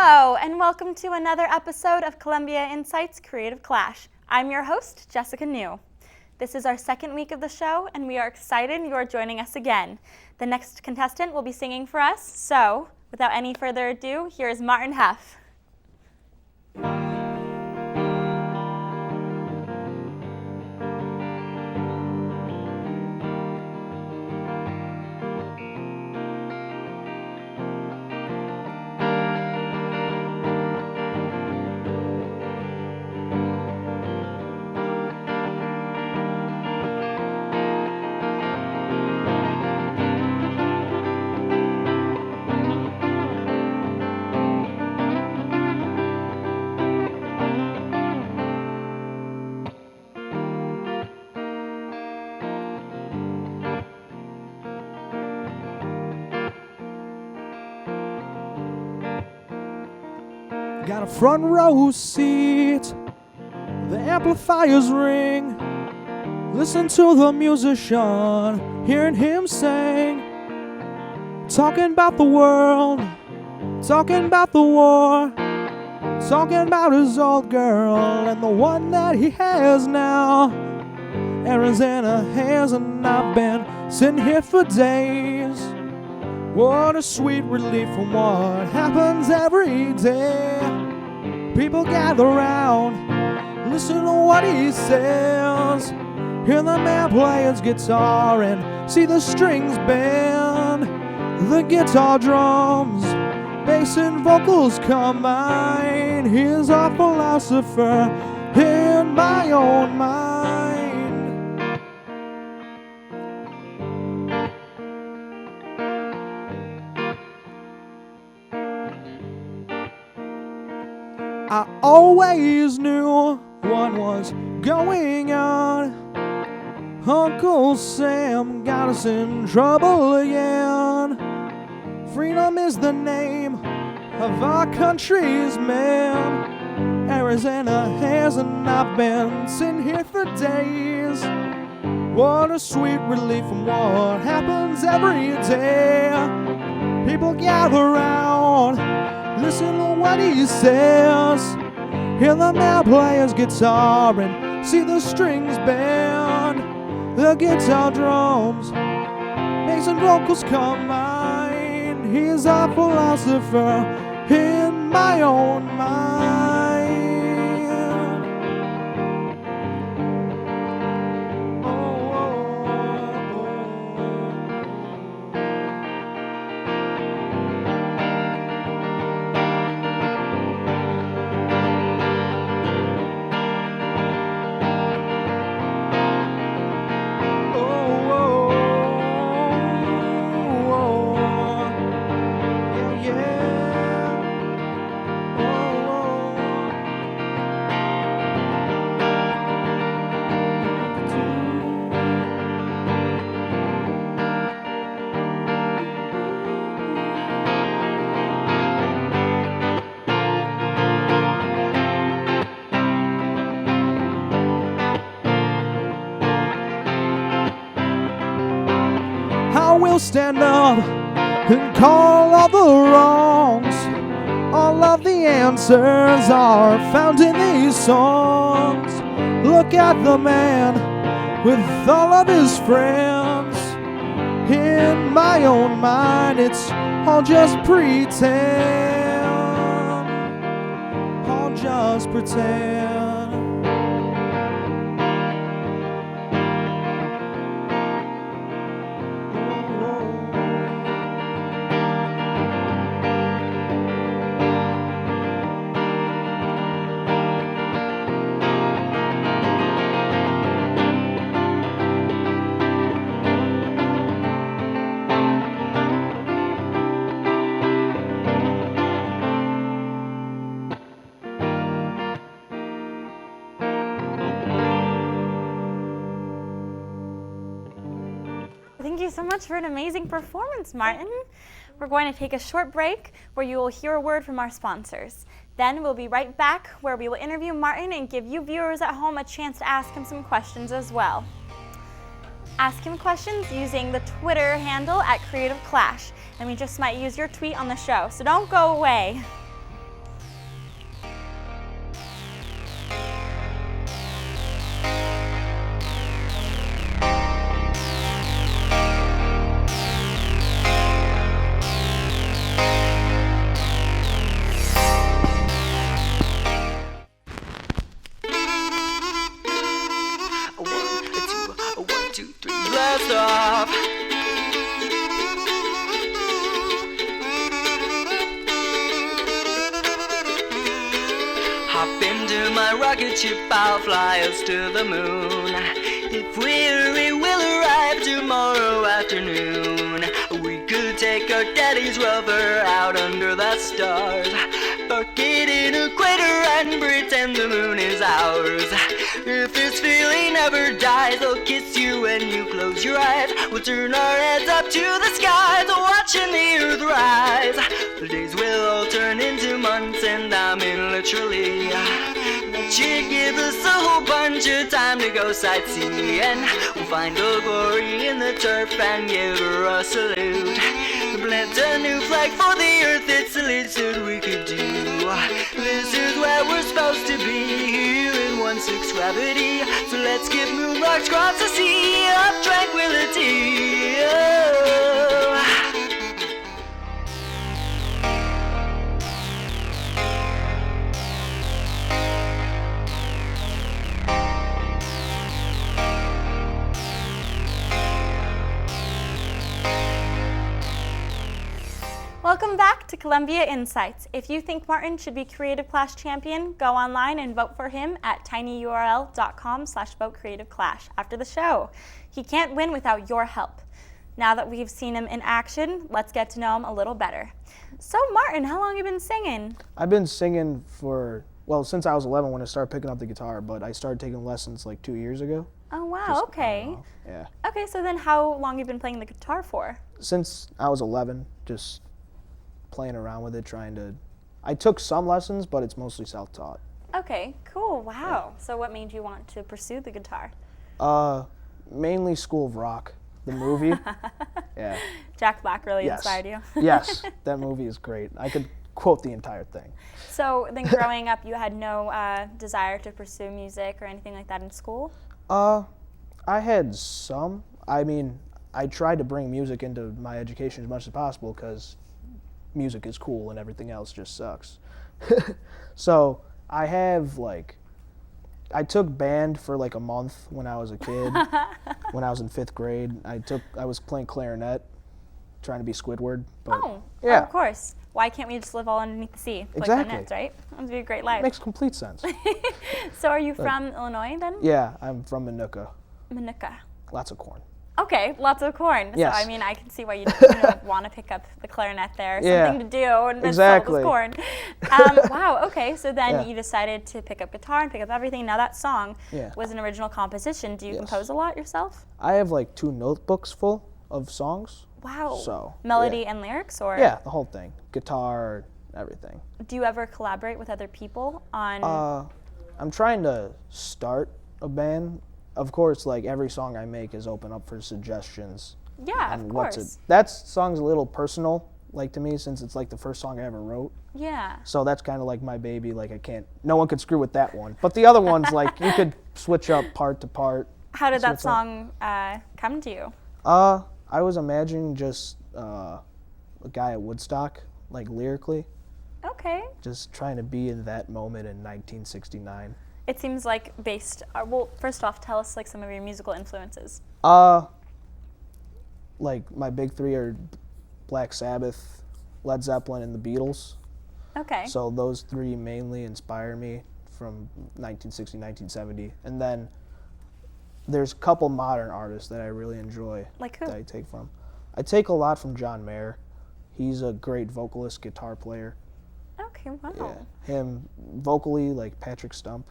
Hello, and welcome to another episode of Columbia Insights Creative Clash. I'm your host, Jessica New. This is our second week of the show, and we are excited you are joining us again. The next contestant will be singing for us, so without any further ado, here is Martin Huff. Got a front row seat, the amplifiers ring. Listen to the musician, hearing him sing. Talking about the world, talking about the war, talking about his old girl and the one that he has now. Arizona has, and I've been sitting here for days. What a sweet relief from what happens every day. People gather round, listen to what he says. Hear the man play his guitar and see the strings bend. The guitar drums, bass and vocals combine. He's a philosopher in my own mind. I always knew what was going on. Uncle Sam got us in trouble again. Freedom is the name of our country's man. Arizona has, and I've been sitting here for days. What a sweet relief from what happens every day. People gather round, listen to what he says. Hear the man play his guitar and see the strings bend. The guitar drums, bass and vocals combine. He's a philosopher in my own mind. We'll stand up and call all the wrongs. All of the answers are found in these songs. Look at the man with all of his friends. In my own mind, it's all just pretend. All just pretend. Thank you so much for an amazing performance, Martin. We're going to take a short break where you will hear a word from our sponsors. Then we'll be right back where we will interview Martin and give you viewers at home a chance to ask him some questions as well. Ask him questions using the Twitter handle @Creative Clash, and we just might use your tweet on the show, so don't go away. rocket ship, I'll fly us to the moon. If we will arrive tomorrow afternoon, we could take our daddy's rover out under the stars, park it in a crater and pretend the moon is ours. If this feeling ever dies, I'll kiss you when you close your eyes. We'll turn our heads up to the skies, watching the earth rise. The days will all turn into months, and I mean literally. That should give us a whole bunch of time to go sightseeing. We'll find the glory in the turf and give her a salute. Plant a new flag for the earth, it's the least that we could do. This is where we're supposed to be, here in 1/6 gravity. So let's give moon rocks across the sea of tranquility. Oh. Welcome back to Columbia Insights. If you think Martin should be Creative Clash champion, go online and vote for him at tinyurl.com/votecreativeclash after the show. He can't win without your help. Now that we've seen him in action, let's get to know him a little better. So Martin, how long have you been singing? I've been singing since I was 11 when I started picking up the guitar, but I started taking lessons like 2 years ago. Oh wow, Just okay. on and off. Yeah. Okay, so then how long have you been playing the guitar for? Since I was 11, just playing around with it, I took some lessons, but it's mostly self-taught. Okay, cool, wow. So what made you want to pursue the guitar? Mainly School of Rock, the movie. Yeah. Jack Black really Yes. inspired you? Yes, that movie is great. I could quote the entire thing. So then growing up, you had no desire to pursue music or anything like that in school? I had some. I mean, I tried to bring music into my education as much as possible because music is cool and everything else just sucks. So I took band for like a month when I was a kid. When I was in 5th grade, I was playing clarinet, trying to be Squidward. But yeah, of course. Why can't we just live all underneath the sea? Like Exactly. clarinets, right? That would be a great life. Makes complete sense. So are you from Illinois then? Yeah, I'm from Minooka. Minooka. Lots of corn. Okay, lots of corn. Yes. So I mean, I can see why you want to pick up the clarinet there. Yeah, Something to do and then exactly. sell this corn. Wow. Okay. So then Yeah. you decided to pick up guitar and pick up everything. Now that song Yeah. was an original composition. Do you Yes. compose a lot yourself? I have like 2 notebooks full of songs. Wow. So, Melody yeah. and lyrics, or Yeah, the whole thing. Guitar, everything. do you ever collaborate with other people on? I'm trying to start a band. Of course, like every song I make is open up for suggestions. Yeah, on of what's course. That song's a little personal, like to me, since it's like the first song I ever wrote. Yeah. So that's kind of like my baby. Like no one could screw with that one. But the other ones, like you could switch up part to part. How did that switch up. song come to you? I was imagining just a guy at Woodstock, like lyrically, Okay. just trying to be in that moment in 1969. It seems like based. Well, first off, tell us like some of your musical influences. Like my big 3 are Black Sabbath, Led Zeppelin, and the Beatles. Okay. So those 3 mainly inspire me from 1960, 1970. And then there's a couple modern artists that I really enjoy. Like who? That I take from. I take a lot from John Mayer. He's a great vocalist, guitar player. Okay. Wow. Yeah. Him vocally, like Patrick Stump.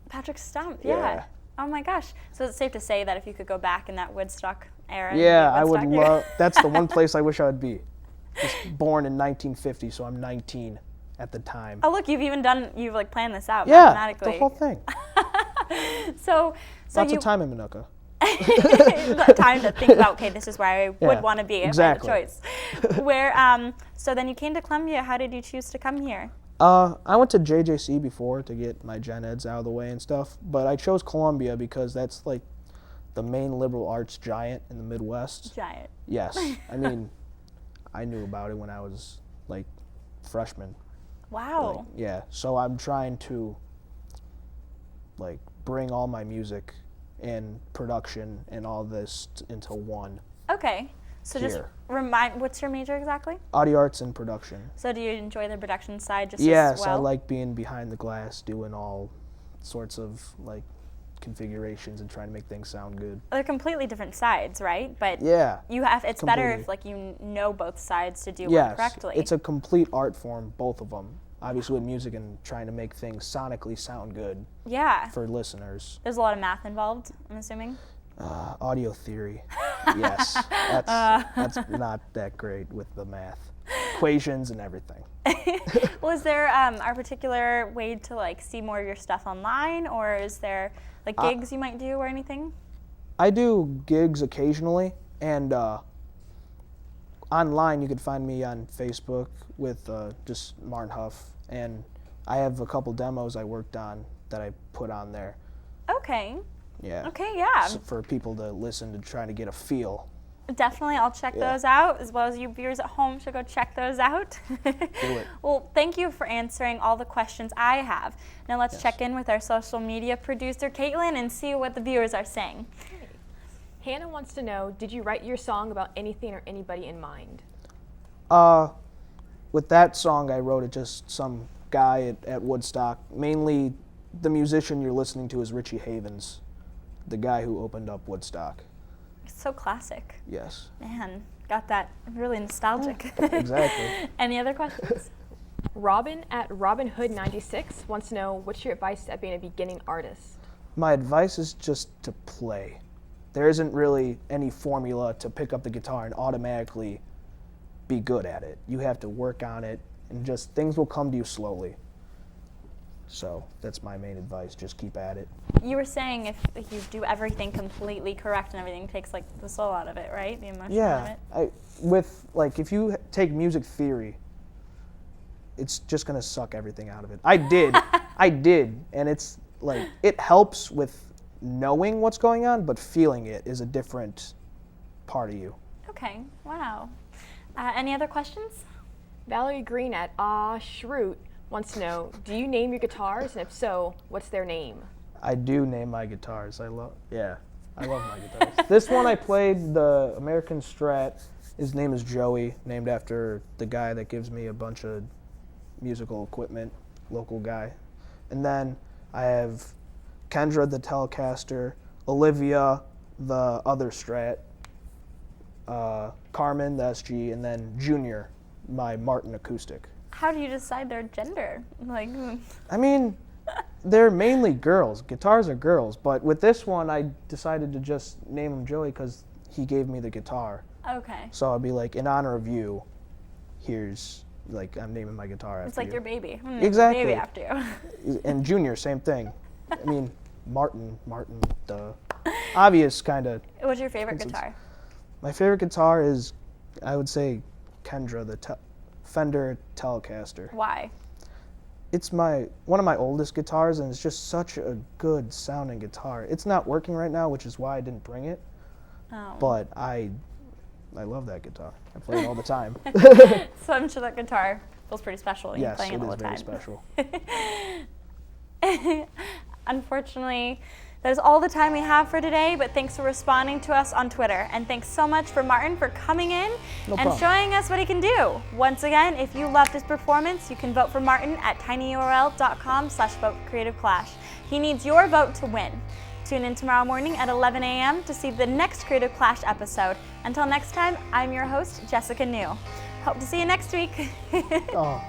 Patrick Stump. Yeah. Yeah. Oh my gosh. So it's safe to say that if you could go back in that Woodstock era. Yeah, I would Woodstock, love. That's the one place I wish I would be. Just born in 1950, so I'm 19 at the time. Oh look, you've like planned this out Yeah, mathematically. the whole thing. So Lots you of time in Minooka. time to think about, okay, this is where I Yeah, would want to be if exactly. I had a choice. Where so then you came to Columbia. How did you choose to come here? I went to JJC before to get my gen eds out of the way and stuff, but I chose Columbia because that's like the main liberal arts giant in the Midwest. Giant. Yes. I mean, I knew about it when I was like freshman. Wow. Like, yeah. So I'm trying to like bring all my music and production and all this into one. Okay. So just Here. remind, what's your major exactly? Audio arts and production. So do you enjoy the production side just Yes, as well? I like being behind the glass, doing all sorts of like configurations and trying to make things sound good. They're completely different sides, right? But Yeah. it's better if completely. like you know both sides to do Yes, work correctly. it's a complete art form, both of them. Obviously with music and trying to make things sonically sound good yeah. for listeners. There's a lot of math involved, I'm assuming. Audio theory, yes. That's not that great with the math. Equations and everything. Well, is there a particular way to like see more of your stuff online, or is there like gigs you might do or anything? I do gigs occasionally, and online you can find me on Facebook with just Martin Huff, and I have a couple demos I worked on that I put on there. Okay. Yeah. Okay, yeah. For people to listen to try to get a feel. Definitely, I'll check Yeah. those out, as well as you viewers at home should go check those out. Do it. Well, thank you for answering all the questions I have. Now let's check in with our social media producer, Caitlin, and see what the viewers are saying. Hannah wants to know, did you write your song about anything or anybody in mind? With that song, I wrote it just some guy at Woodstock. Mainly, the musician you're listening to is Richie Havens, the guy who opened up Woodstock. It's so classic. Yes. Man, got that really nostalgic. Exactly. Any other questions? Robin at RobinHood96 wants to know, what's your advice at being a beginning artist? My advice is just to play. There isn't really any formula to pick up the guitar and automatically be good at it. You have to work on it, and just things will come to you slowly. So that's my main advice, just keep at it. You were saying if you do everything completely correct and everything takes like the soul out of it, right? The emotion out of it. If you take music theory, it's just gonna suck everything out of it. I did, and it's like, it helps with knowing what's going on, but feeling it is a different part of you. Okay, wow. Any other questions? Valerie Green at Shroot wants to know, do you name your guitars, and if so, what's their name? I do name my guitars. I love my guitars. This one I played, the American Strat. His name is Joey, named after the guy that gives me a bunch of musical equipment, local guy. And then I have Kendra, the Telecaster, Olivia, the other Strat, Carmen, the SG, and then Junior, my Martin acoustic. How do you decide their gender? Like, I mean, they're mainly girls. Guitars are girls, but with this one, I decided to just name him Joey because he gave me the guitar. okay. So I'd be like, in honor of you, here's, like, I'm naming my guitar after It's like you. your baby. Exactly. Baby after you. And Junior, same thing. I mean, Martin, the obvious kind of. What's your favorite Instance. guitar? My favorite guitar is, I would say, Kendra, the Fender Telecaster. Why? It's one of my oldest guitars, and it's just such a good sounding guitar. It's not working right now, which is why I didn't bring it. Oh. But I love that guitar. I play it all the time. So I'm sure that guitar feels pretty special when you're Yes, playing it it all is the very time. special. Unfortunately, that is all the time we have for today, but thanks for responding to us on Twitter. And thanks so much for Martin for coming in No and problem. showing us what he can do. Once again, if you loved his performance, you can vote for Martin at tinyurl.com/vote creativeclash. He needs your vote to win. Tune in tomorrow morning at 11 a.m. to see the next Creative Clash episode. Until next time, I'm your host, Jessica New. Hope to see you next week. Oh.